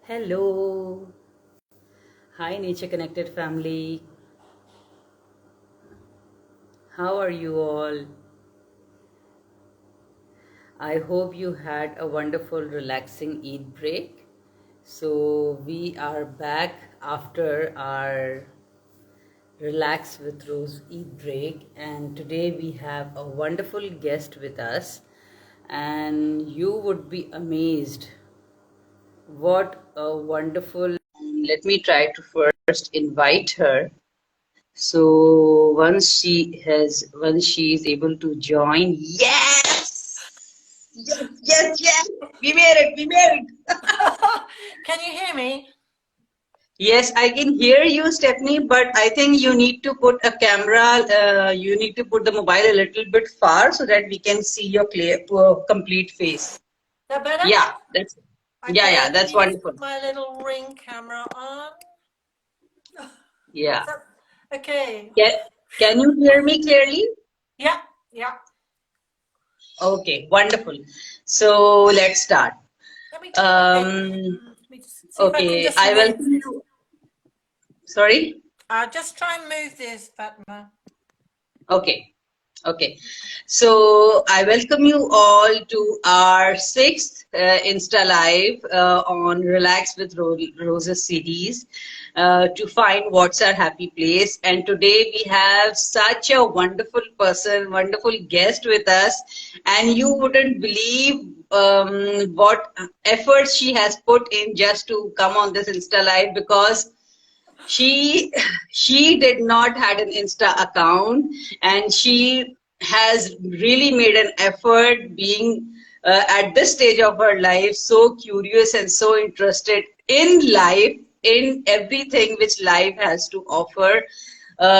Hello. Hi, Nature Connected family. How are you all? I hope you had a wonderful, relaxing Eid break. So, we are back after our Relax with Rose Eid break, and today we have a wonderful guest with us, and you would be amazed what a wonderful. Let me try to first invite her. So once she is able to join, yes, we made it, we made it. Can you hear me? Yes, I can hear you, Stephanie, but I think you need to put a camera, you need to put the mobile a little bit far so that we can see your clear, complete face. That better? Yeah, that's, Okay, yeah, let that's me just wonderful. put my little ring camera on. Yeah. So, okay. Can, can you hear me clearly? Yeah, yeah. Okay, wonderful. So let's start. Okay. Um, Let me just see if I can okay, just I move welcome this. you. Sorry? I'll just try and move this, Fatma. Okay, okay. So I welcome you all to our sixth Insta Live on Relax with Roses series to find what's our happy place. And today we have such a wonderful person, wonderful guest with us, and you wouldn't believe what efforts she has put in just to come on this Insta Live because she she did not had an Insta account, and she has really made an effort being at this stage of her life so curious and so interested in life, in everything which life has to offer,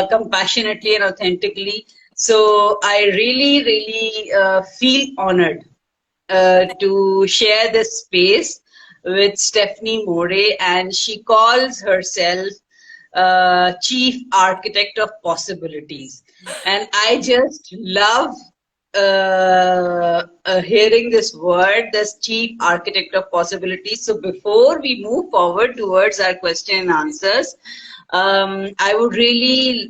compassionately and authentically. So I really feel honored to share this space with Stephanie Morey, and she calls herself Chief Architect of Possibilities. And I just love hearing this word, this Chief Architect of Possibilities. So before we move forward towards our question and answers, I would really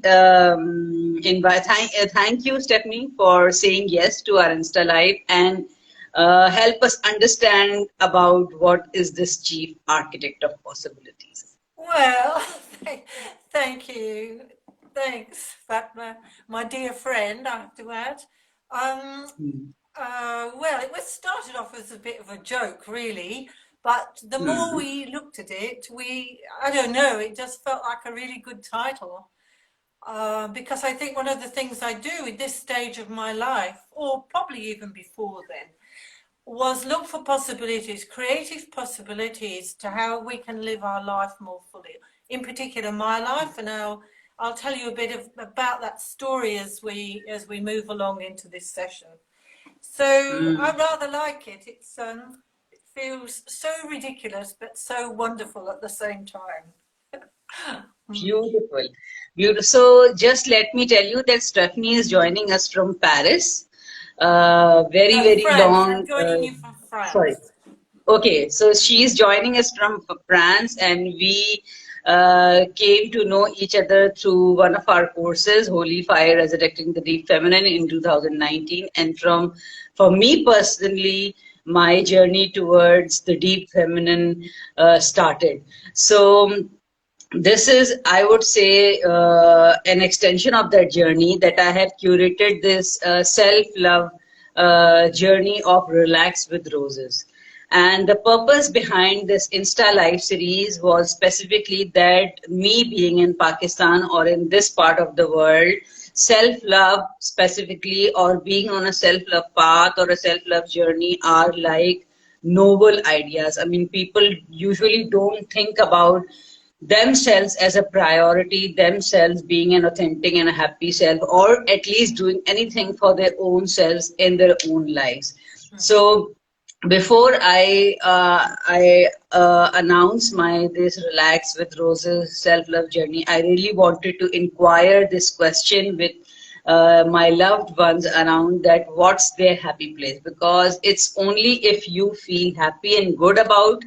thank you, Stephanie, for saying yes to our Insta Live and help us understand about what is this chief architect of possibilities. Well, thank you. Thanks, Fatma, my dear friend, I have to add. Um, Hmm. well, it was started off as a bit of a joke, really, but the more Hmm. we looked at it, I don't know, it just felt like a really good title. Because I think one of the things I do at this stage of my life, or probably even before then, was look for possibilities, creative possibilities to how we can live our life more fully. In particular, my life, and I'll tell you a bit about that story as we move along into this session. So I Hmm. rather like it. It feels so ridiculous but so wonderful at the same time. Beautiful. Beautiful. So just let me tell you that Stephanie is joining us from Paris. Very France. I'm long. joining you from Sorry. France. Okay, so she's joining us from France, and we came to know each other through one of our courses, Holy Fire Resurrecting the Deep Feminine, in 2019. And for me personally, my journey towards the deep feminine started. So this is, I would say, an extension of that journey that I have curated this self-love journey of Relax with Roses. And the purpose behind this Insta Live series was specifically that me being in Pakistan or in this part of the world, self-love specifically, or being on a self-love path or a self-love journey are like noble ideas. I mean, people usually don't think about themselves as a priority, themselves being an authentic and a happy self, or at least doing anything for their own selves in their own lives. So before I announce my this Relax with Roses self love journey, I really wanted to inquire this question with my loved ones around that what's their happy place, because it's only if you feel happy and good about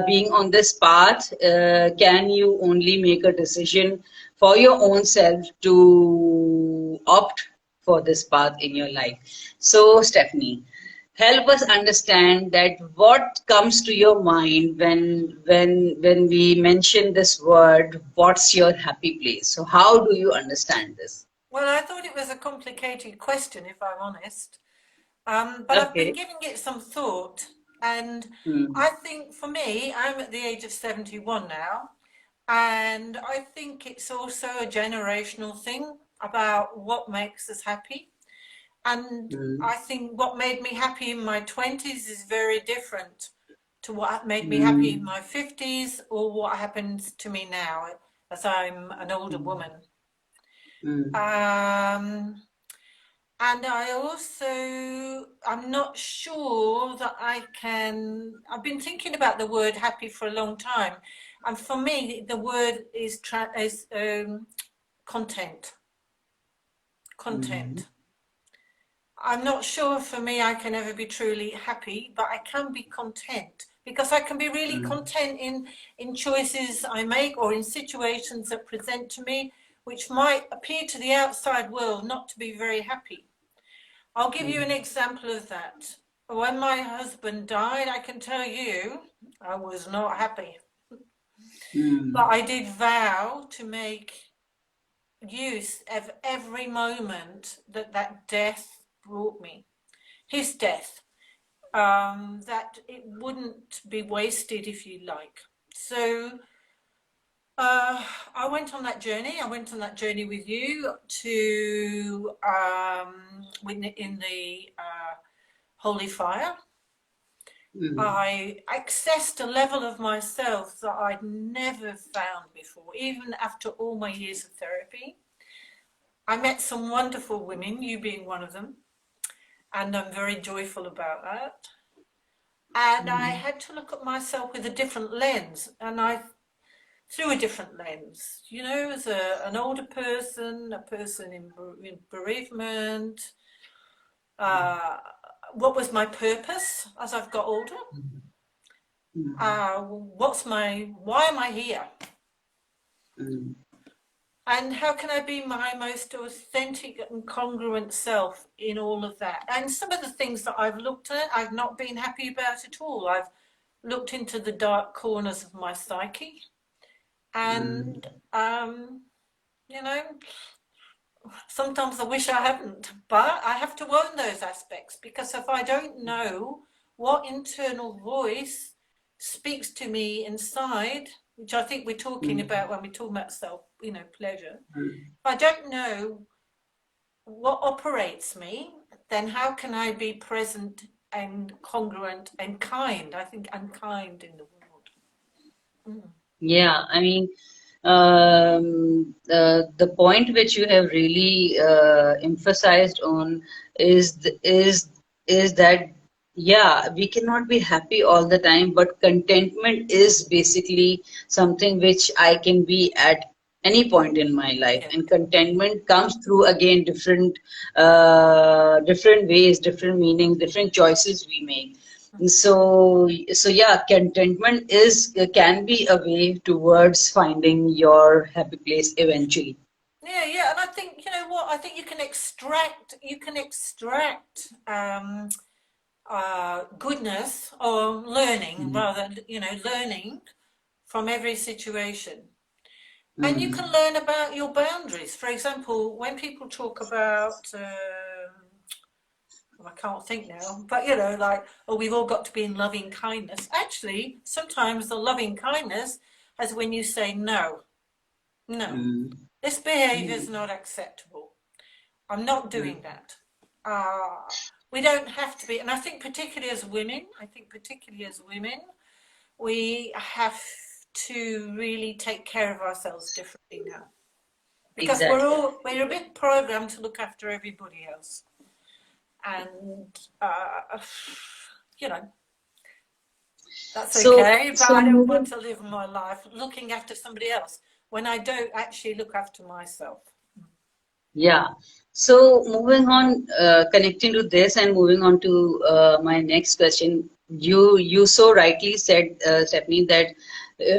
being on this path can you only make a decision for your own self to opt for this path in your life. So, Stephanie, help us understand that what comes to your mind when we mention this word, what's your happy place? So how do you understand this? Well, I thought it was a complicated question, if I'm honest. But I've been Okay. giving it some thought, and Hmm. I think for me, I'm at the age of 71 now, and I think it's also a generational thing about what makes us happy. And Hmm. I think what made me happy in my 20s is very different to what made me happy in Hmm. my 50s or what happens to me now as I'm an older woman. Hmm. Um, and I also, I'm not sure that I've been thinking about the word happy for a long time. And for me, the word is content. Hmm. Content. I'm not sure for me I can ever be truly happy, but I can be content because I can be really Hmm. content in choices I make or in situations that present to me, which might appear to the outside world not to be very happy. I'll give you an Hmm. example of that. When my husband died, I can tell you I was not happy, but Hmm. I did vow to make use of every moment that that death brought me, his death, that it wouldn't be wasted, if you like. So I went on that journey. I went on that journey with you to in the holy fire. Hmm. I accessed a level of myself that I'd never found before, even after all my years of therapy. I met some wonderful women, you being one of them, and I'm very joyful about that. And I Hmm. had to look at myself with a different lens, and I through a different lens, as an older person, a person in bereavement. Uh, what was my purpose as I've got older? Hmm. Why am I here? Hmm. And how can I be my most authentic and congruent self in all of that? And some of the things that I've looked at, I've not been happy about at all. I've looked into the dark corners of my psyche, Hmm. and you know, sometimes I wish I hadn't, but I have to own those aspects because if I don't know what internal voice speaks to me inside, which I think we're talking Hmm. about when we talk about self, pleasure, Hmm. if I don't know what operates me, then how can I be present and congruent and kind? I think I'm kind in the world. Mm. Yeah, I mean, the point which you have really emphasized on is that yeah, we cannot be happy all the time, but contentment is basically something which I can be at any point in my life, Yeah. and contentment comes through again different ways, different meanings, different choices we make. So yeah, contentment is can be a way towards finding your happy place eventually. Yeah, yeah, and I think you know what? I think you can extract goodness or learning, Mm. rather, learning from every situation. And you can Mm. learn about your boundaries. For example, when people talk about, I can't think now, but like, oh, we've all got to be in loving kindness. Actually, sometimes the loving kindness is when you say, no, no, Mm. this behavior is Mm. not acceptable. I'm not Mm. doing that. We don't have to be, and I think particularly as women, we have to really take care of ourselves differently now because Exactly. we're a bit programmed to look after everybody else, and you know that's So okay. But so I don't want moving to live my life looking after somebody else when I don't actually look after myself. yeah. So moving on, connecting to this and moving on to my next question, you so rightly said, Stephanie, that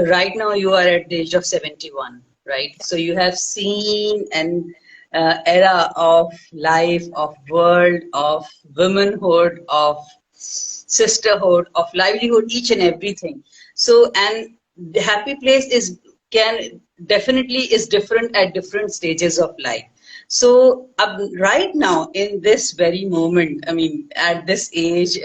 right now you are at the age of 71, right? So you have seen an era of life, of world, of womanhood, of sisterhood, of livelihood, each and everything. So, and the happy place is can definitely is different at different stages of life. So, right now, in this very moment, I mean, at this age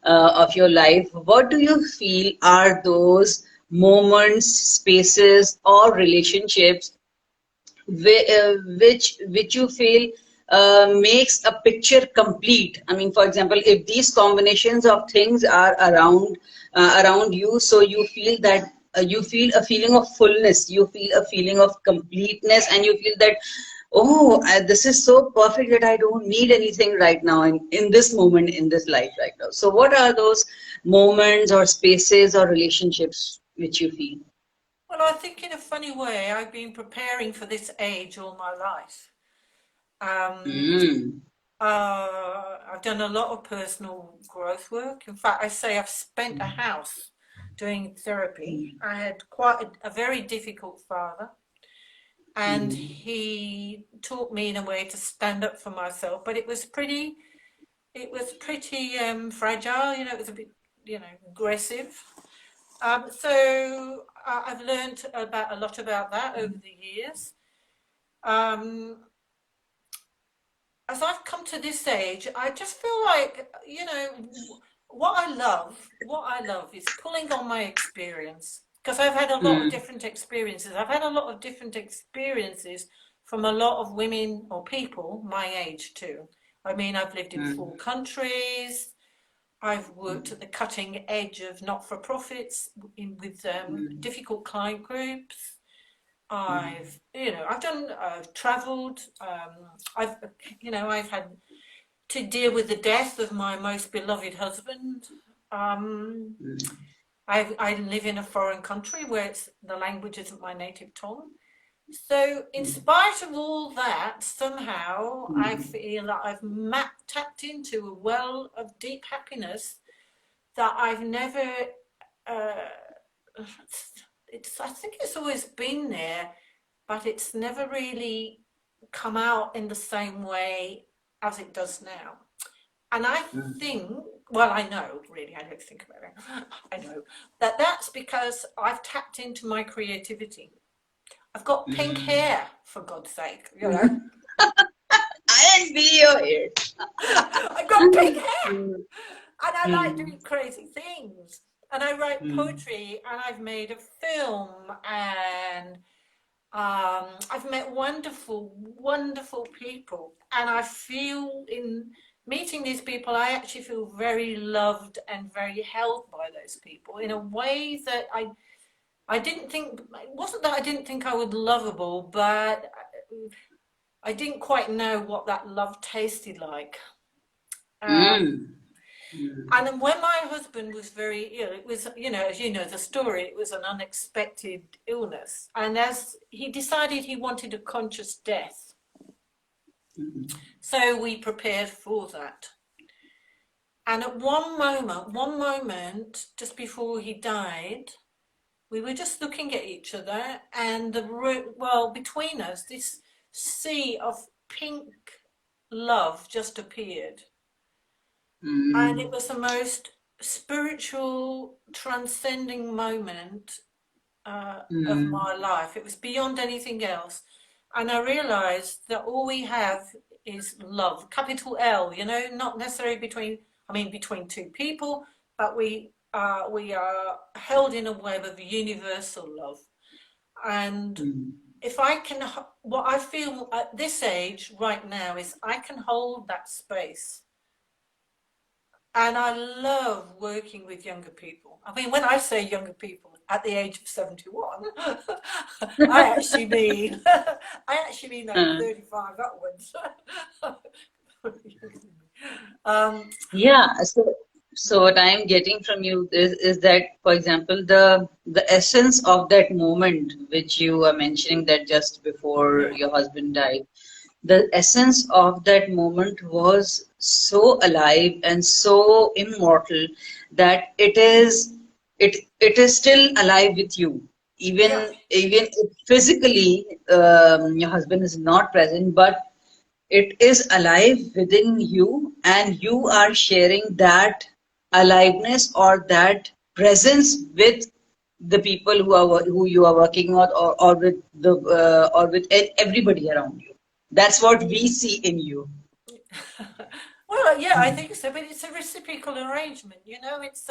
of your life, what do you feel are those moments, spaces, or relationships which you feel makes a picture complete? I mean, for example, if these combinations of things are around you, so you feel that you feel a feeling of fullness, you feel a feeling of completeness, and you feel that, oh, this is so perfect that I don't need anything right now in this moment in this life right now. So, what are those moments or spaces or relationships which you feel? Well, I think in a funny way, I've been preparing for this age all my life. Um, Mm, I've done a lot of personal growth work. In fact, I say I've spent a house doing therapy. I had quite a very difficult father, and mm, he taught me in a way to stand up for myself. But it was pretty fragile. You know, it was a bit, aggressive. So I've learned about a lot about that over the years. Um, as I've come to this age, I just feel like, what I love is pulling on my experience, because I've had a lot of mm, different experiences. I've had a lot of different experiences from a lot of women or people my age too. I mean, I've lived in mm, 4 countries. I've worked at the cutting edge of not-for-profits with mm, difficult client groups. mm, I've travelled. I've had to deal with the death of my most beloved husband. Um, mm, I live in a foreign country where the language isn't my native tongue. So, in mm, spite of all that, somehow I mm, feel that I've tapped into a well of deep happiness that I've never. Uh, I think it's always been there, but it's never really come out in the same way as it does now. And I mm, think, well, I know, really, I don't think about it. I know that that's because I've tapped into my creativity. I've got pink mm, hair, for God's sake, mm. I envy your hair. I've got pink hair, Mm, and I like mm, doing crazy things. And I write mm, poetry, and I've made a film, and I've met wonderful, wonderful people, and I feel in meeting these people, I actually feel very loved and very held by those people in a way that I didn't think. It wasn't that I didn't think I was lovable, but I didn't quite know what that love tasted like. Um, mm, mm, and then when my husband was very ill, it was, as you know the story, it was an unexpected illness, and as he decided he wanted a conscious death. mm, So we prepared for that. And at one moment, just before he died, we were just looking at each other, and between us, this sea of pink love just appeared. And it mm, was the most spiritual, transcending moment of mm, my life. It was beyond anything else. And I realized that all we have is love, capital L, not necessarily between two people, but we are held in a web of universal love. And mm, if I can, what I feel at this age right now is I can hold that space. And I love working with younger people. I mean, when I say younger people at the age of 71, I actually mean like mm. 35 upwards. um, Yeah, so what I'm getting from you is that, for example, the essence of that moment which you are mentioning, that just before yeah, your husband died, the essence of that moment was so alive and so immortal that it is still alive with you, Yeah. even if physically your husband is not present, but it is alive within you, and you are sharing that aliveness or that presence with the people who you are working with, or with the or with everybody around you. That's what we see in you. Well, yeah, I think so, but it's a reciprocal arrangement. You know, it's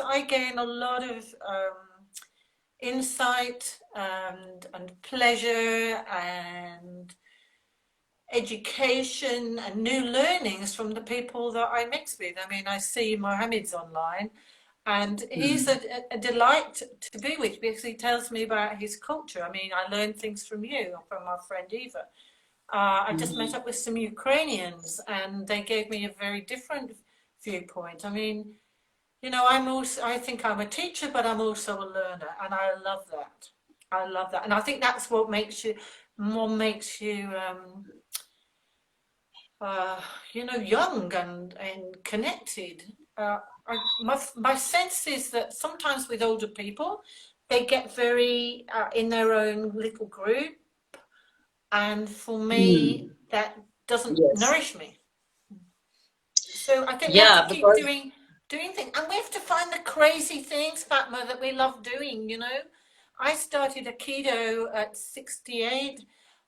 I gain a lot of insight and pleasure and education and new learnings from the people that I mix with. I mean, I see Mohammed's online, and he's Hmm. a delight to be with because he tells me about his culture. I mean, I learn things from you, from our friend Eva. I just met Hmm. up with some Ukrainians, and they gave me a very different viewpoint. I mean, you know, I think I'm a teacher, but I'm also a learner, and I love that. I love that, and I think that's what makes you, uh, you know, young and connected. My sense is that sometimes with older people, they get very in their own little group, and for me, Hmm. that doesn't Yes. nourish me. So I think we have to Yeah, keep because doing things, and we have to find the crazy things, Fatma, that we love doing. You know, I started Aikido at 68.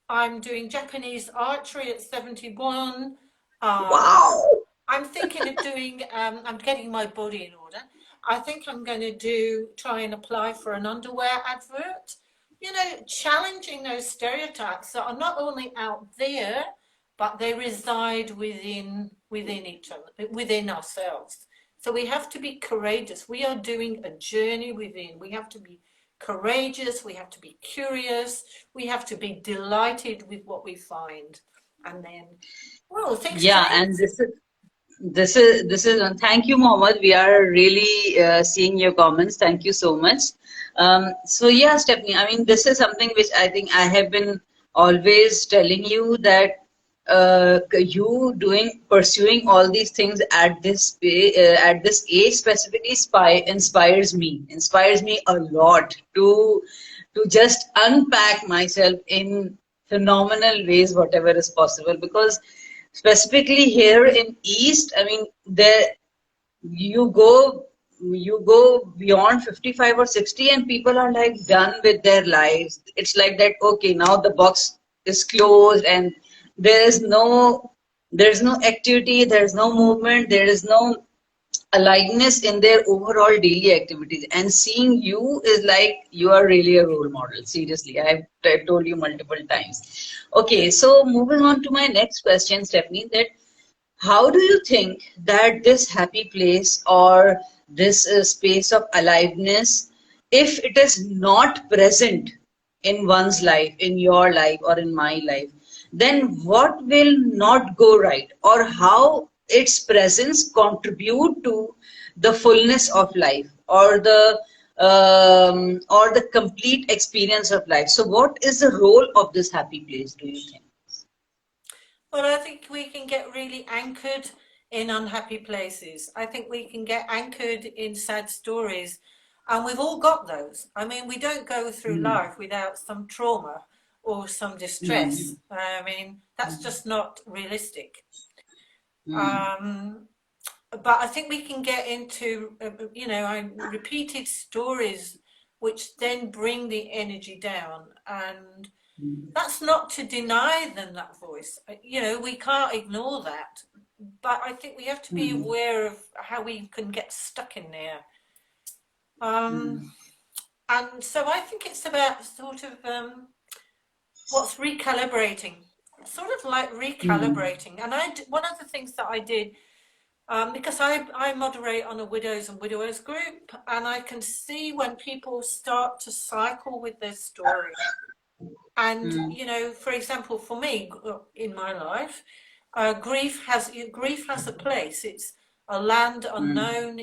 I'm doing Japanese archery at 71. Uh, wow. I'm thinking of doing. I'm getting my body in order. I think I'm going to try and apply for an underwear advert. You know, challenging those stereotypes that are not only out there, but they reside within each other, within ourselves. So we have to be courageous. We are doing a journey within. We have to be courageous. We have to be curious. We have to be delighted with what we find, and then, well, things Yeah, and change. this is thank you, Mohammed. We are really seeing your comments. Thank you so much. So yeah, Stephanie, I mean, this is something which I think I have been always telling you, that you doing pursuing all these things at at this age specifically inspires me a lot to just unpack myself in phenomenal ways, whatever is possible. Because specifically here in East, I mean, there you go you go beyond 55 or 60 and people are like done with their lives. It's like that, okay, now the box is closed, and there is there's no activity, there's no movement, there is no aliveness in their overall daily activities. And seeing you is like you are really a role model. Seriously, I've told you multiple times. Okay, so moving on to my next question, Stephanie, that how do you think that this happy place, or this space of aliveness, if it is not present in one's life, in your life or in my life, then what will not go right, or how its presence contribute to the fullness of life, or the complete experience of life? So, what is the role of this happy place, do you think? Well, I think we can get really anchored in unhappy places. I think we can get anchored in sad stories, and we've all got those. I mean, we don't go through Hmm. life without some trauma or some Hmm. distress. I mean, that's just not realistic. Hmm. Um, but I think we can get into, repeated stories which then bring the energy down. And Hmm. that's not to deny them that voice. You know, we can't ignore that. But I think we have to be Hmm. aware of how we can get stuck in there. Um, Hmm. and so I think it's about sort of what's recalibrating, sort of like Hmm. recalibrating. And one of the things that I did, because I moderate on a widows and widowers group, and I can see when people start to cycle with their story. And Hmm. you know, for example, for me in my life, grief has a place. It's a land Hmm. unknown.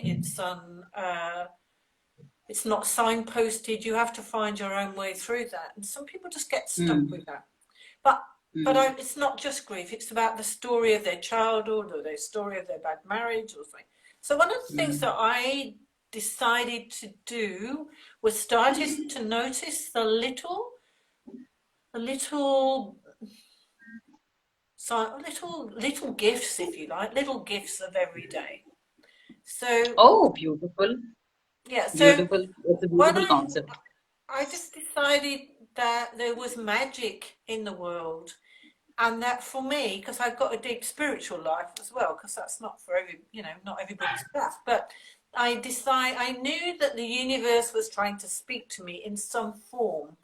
It's not signposted. You have to find your own way through that. And some people just get stuck Hmm. with that. But But Mm. it's not just grief, it's about the story of their childhood or their story of their bad marriage or something. So one of the things that Mm. I decided to do was started to notice the little, so little gifts, if you like, little gifts of every day. So Oh, beautiful. yeah, so Beautiful. It's a when beautiful concept. I just decided that there was magic in the world, and that for me, because I've got a deep spiritual life as well, because that's not for not everybody's path, but I knew that the universe was trying to speak to me in some form,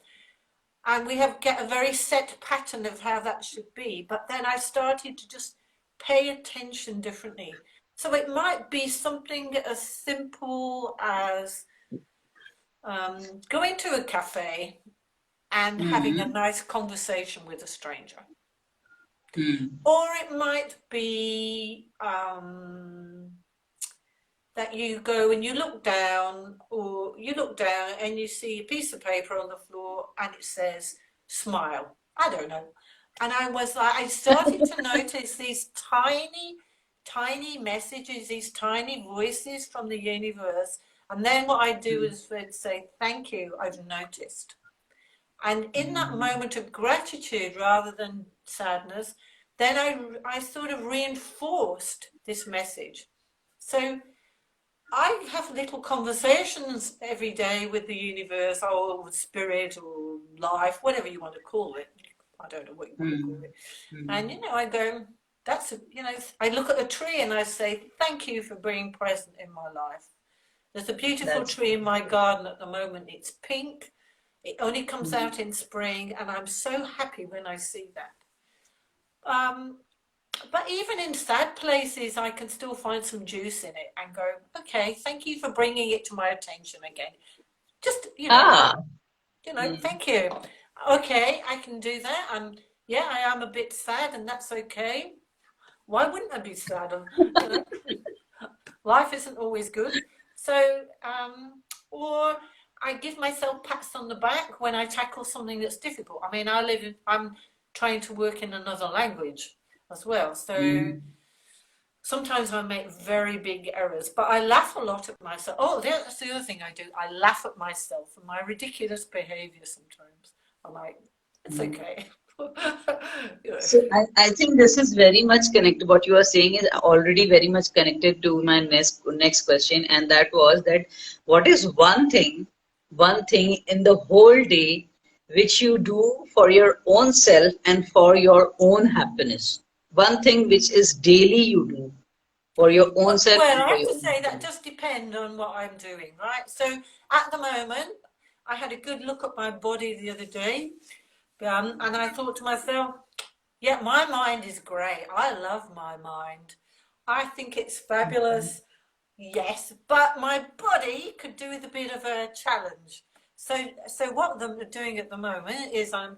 and we have get a very set pattern of how that should be. But then I started to just pay attention differently. So it might be something as simple as going to a cafe and having a Mm. nice conversation with a stranger. Mm. Or it might be that you go and you look down and you see a piece of paper on the floor and it says smile. I don't know. And I started to notice these tiny messages, these tiny voices from the universe. And then what I do Mm. is say, thank you, I've noticed. And in that Mm. moment of gratitude rather than sadness, then I sort of reinforced this message. So I have little conversations every day with the universe or with spirit or life, whatever you want to call it. I don't know what you want to call Mm. it. And, Mm. I go, I look at a tree and I say, thank you for being present in my life. There's a beautiful That's tree in my garden at the moment. It's pink. It only comes mm. out in spring, and I'm so happy when I see that. Um, but even in sad places, I can still find some juice in it and go, okay, thank you for bringing it to my attention again. Just, Ah. Mm. thank you. Okay, I can do that. And yeah, I am a bit sad, and that's okay. Why wouldn't I be sad? You know, life isn't always good. So, or I give myself pats on the back when I tackle something that's difficult. I mean, I'm trying to work in another language as well. So Mm. sometimes I make very big errors, but I laugh a lot at myself. Oh, that's the other thing I do. I laugh at myself and my ridiculous behavior sometimes. I'm like, it's Mm. okay. So I think this is very much connected. What you are saying is already very much connected to my next question, and that was that what is one thing in the whole day which you do for your own self and for your own happiness? One thing which is daily you do for your own self Well, and I for have your to own say that happiness. does depend on what I'm doing, right? So at the moment, I had a good look at my body the other day, and I thought to myself, yeah, my mind is great. I love my mind. I think it's fabulous. Yes, but my body could do with a bit of a challenge. So what I'm doing at the moment is I'm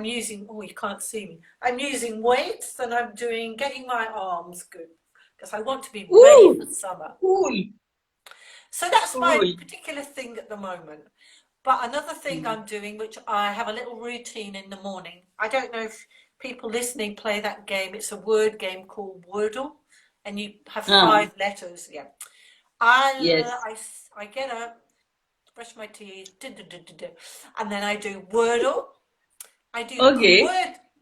using, oh, you can't see me. I'm using weights and getting my arms good because I want to be ready for Ooh, summer. cool, So that's my cool. particular thing at the moment. But another thing Mm. I'm doing, which I have a little routine in the morning. I don't know if people listening play that game. It's a word game called Wordle, and you have Ah, 5 letters. Yeah. I, yes. I, I get up, brush my teeth, and then I do Wordle. I do Okay.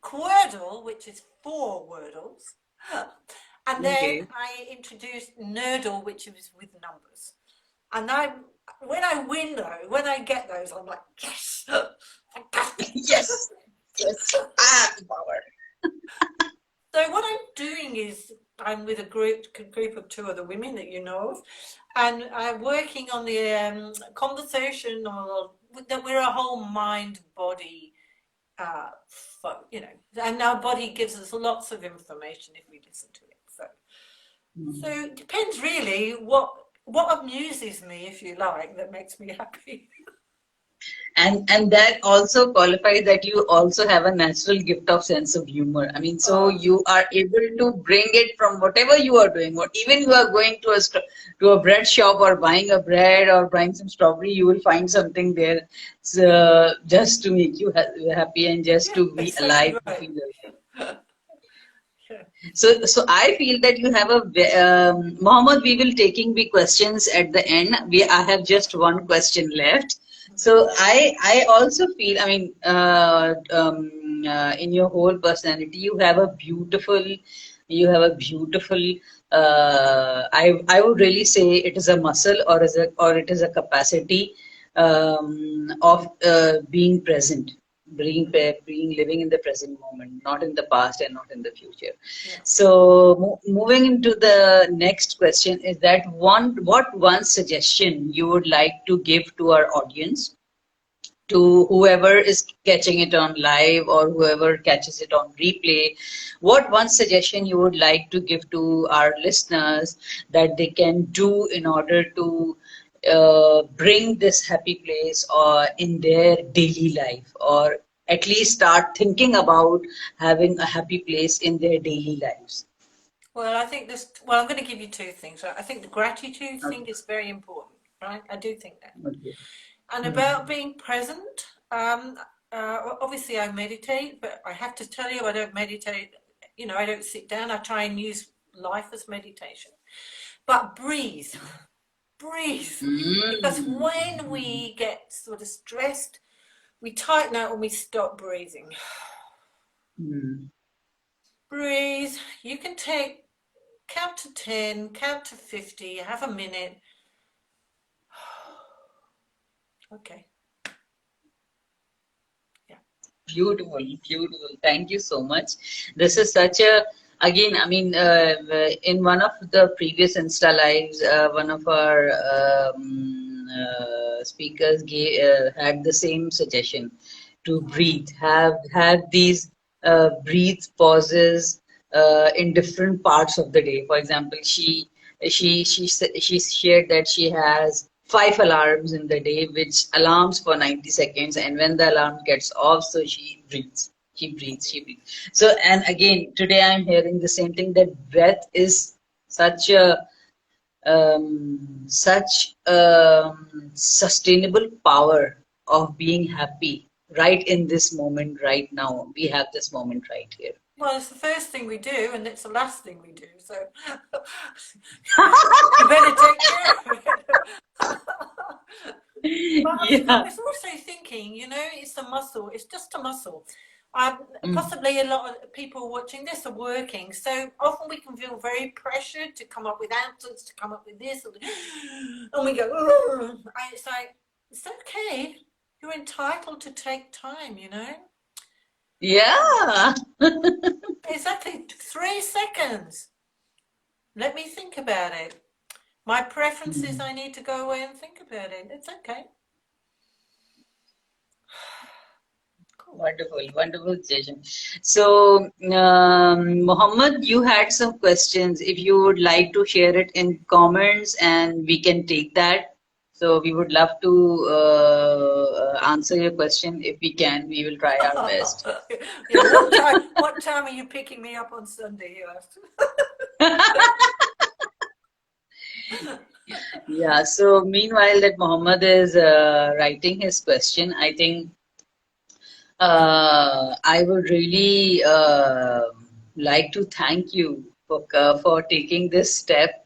Quordle, which is 4 Wordles. And then Okay. I introduce Nerdle, which is with numbers. And when I get those, I'm like, yes, fantastic. Yes. Yes. I have the power. So what I'm doing is I'm with a group of 2 other women that you know of, and I'm working on the conversation or that we're a whole mind body, uh, and our body gives us lots of information if we listen to it. So Mm. it depends really what amuses me, if you like, that makes me happy. And that also qualifies that you also have a natural gift of sense of humor. I mean, so Oh, you are able to bring it from whatever you are doing, or even you are going to to a bread shop or buying a bread or buying some strawberry, you will find something there, so, just to make you happy and just yeah, to be exactly alive to right. feel alive. Yeah. So I feel that you have a Mohammed. We will taking the questions at the end. I have just one question left. So I also feel. I mean, in your whole personality, you have a beautiful. I would really say it is a muscle or it is a capacity of being present, being living in the present moment, not in the past and not in the future. Yeah. So moving into the next question is that one suggestion you would like to give to our audience, to whoever is catching it on live or whoever catches it on replay, what one suggestion you would like to give to our listeners that they can do in order to bring this happy place or in their daily life, or at least start thinking about having a happy place in their daily lives. Well, I think this. Well, I'm going to give you two things. Right? I think the gratitude Okay. thing is very important, right? I do think that. Okay. And Hmm. about being present, obviously I meditate, but I have to tell you, I don't meditate. You know, I don't sit down. I try and use life as meditation. But breathe, breathe, because when Mm. we get sort of stressed, we tighten out and we stop breathing. Mm. Breathe. You can take count to 10, count to 50, have a minute. Okay. Yeah. Beautiful, beautiful. Thank you so much. This is such a, again, I mean, in one of the previous Insta lives, one of our speakers had the same suggestion to breathe, have these breathe pauses in different parts of the day. For example, she shared that she has 5 alarms in the day, which alarms for 90 seconds, and when the alarm gets off, so she breathes. She breathes. So, and again, today I'm hearing the same thing, that breath is such a sustainable power of being happy right in this moment, right now. We have this moment right here. Well, it's the first thing we do, and it's the last thing we do. So you better take care of it. But I Yeah. was also thinking, you know, it's a muscle. It's just a muscle. Mm. Possibly a lot of people watching this are working, so often we can feel very pressured to come up with answers, to come up with this, and we go. "Ugh." It's like it's okay. You're entitled to take time, you know. Yeah. Exactly 3 seconds. Let me think about it. My preference is I need to go away and think about it. It's okay. Cool. Wonderful, wonderful suggestion. So, Mohammed, you had some questions. If you would like to share it in comments, and we can take that. So, we would love to answer your question. If we can, we will try our best. Yeah, what time are you picking me up on Sunday, you asked? Yeah. So, meanwhile, that Mohammed is writing his question, I think I would really like to thank you for taking this step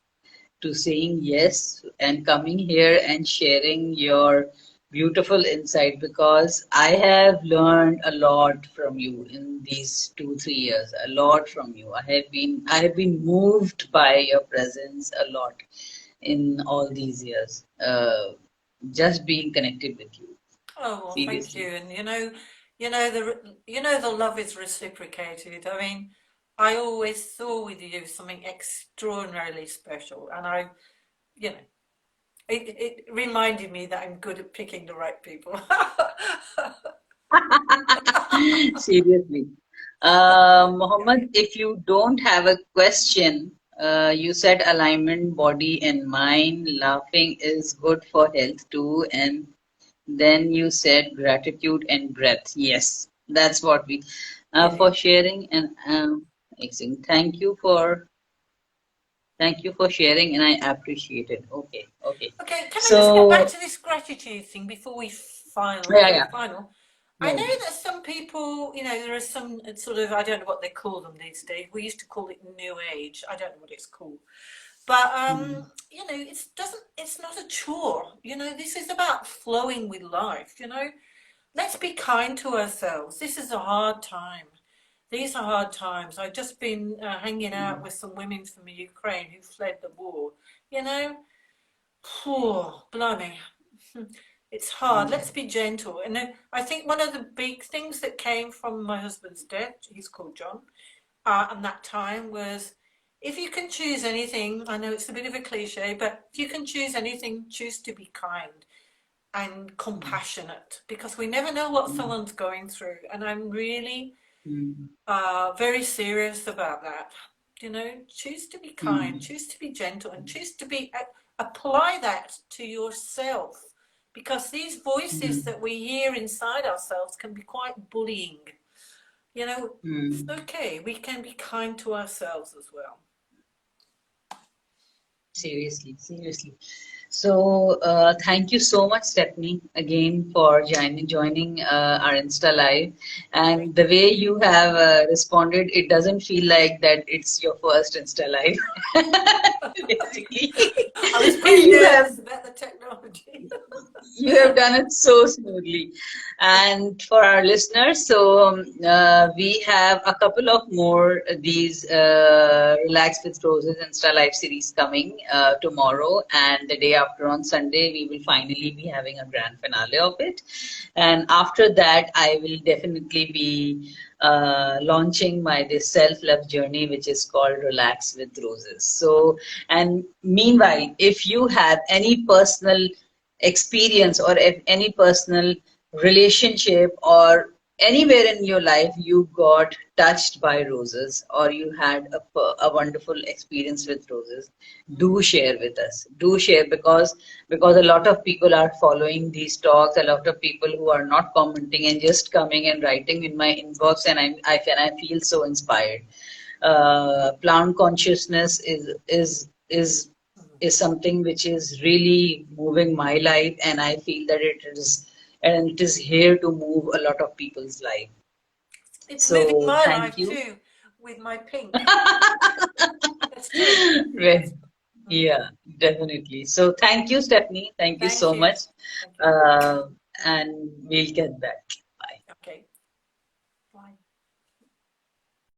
to saying yes and coming here and sharing your beautiful insight, because I have learned a lot from you in these 2 3 years. A lot from you. I have been moved by your presence a lot in all these years. Just being connected with you. Oh well, thank Seriously. you. And the love is reciprocated. I mean, I always saw with you something extraordinarily special, and you know, it reminded me that I'm good at picking the right people. Seriously. Mohammed, if you don't have a question, you said alignment, body and mind, laughing is good for health too, and Then you said gratitude and breath. Yes, that's what we for Brilliant. sharing and excellent. Thank you for sharing, and I appreciate it. Okay, okay. Okay, can I just get back So to this gratitude thing before we final yeah, go yeah, final? I yeah, know yeah. that some people, there are some sort of, I don't know what they call them these days. We used to call it New Age. I don't know what it's called. But Mm, it's not a chore. This is about flowing with life. Let's be kind to ourselves. This is a hard time. These are hard times. I've just been hanging out mm, with some women from the Ukraine who fled the war. You know, oh, blimey, it's hard. mm, Let's be gentle. And then I think one of the big things that came from my husband's death, he's called John, and that time was, if you can choose anything, I know it's a bit of a cliche, but if you can choose anything, choose to be kind and mm, compassionate, because we never know what mm, someone's going through. And I'm really mm, very serious about that. Choose to be kind, mm, choose to be gentle, and choose to be apply that to yourself, because these voices mm, that we hear inside ourselves can be quite bullying. It's mm. okay. We can be kind to ourselves as well. Seriously, seriously. So, thank you so much, Stephanie, again for joining our Insta Live. Thank And the way you have responded, it doesn't feel like that it's your first Insta Live. Basically, I was pretty you have nervous about the technology. you have done it so smoothly. And for our listeners, so we have a couple of more these Relax with Roses Insta Live series coming tomorrow, and the day after on Sunday, we will finally be having a grand finale of it. And after that, I will definitely be launching my this self-love journey, which is called Relax with Roses. So, and meanwhile, if you have any personal experience or if any personal relationship or anywhere in your life you got touched by roses or you had a wonderful experience with roses, do share with us, do share, because a lot of people are following these talks, a lot of people who are not commenting and just coming and writing in my inbox, and I feel so inspired. Plant consciousness is something which is really moving my life, and I feel that it is here to move a lot of people's life. It's moving So my thank life you. too, with my pink. That's true. Right. That's, mm. Yeah, definitely. So thank you, Stephanie. Thank you Thank so you. much. Thank you. Uh, and we'll get back.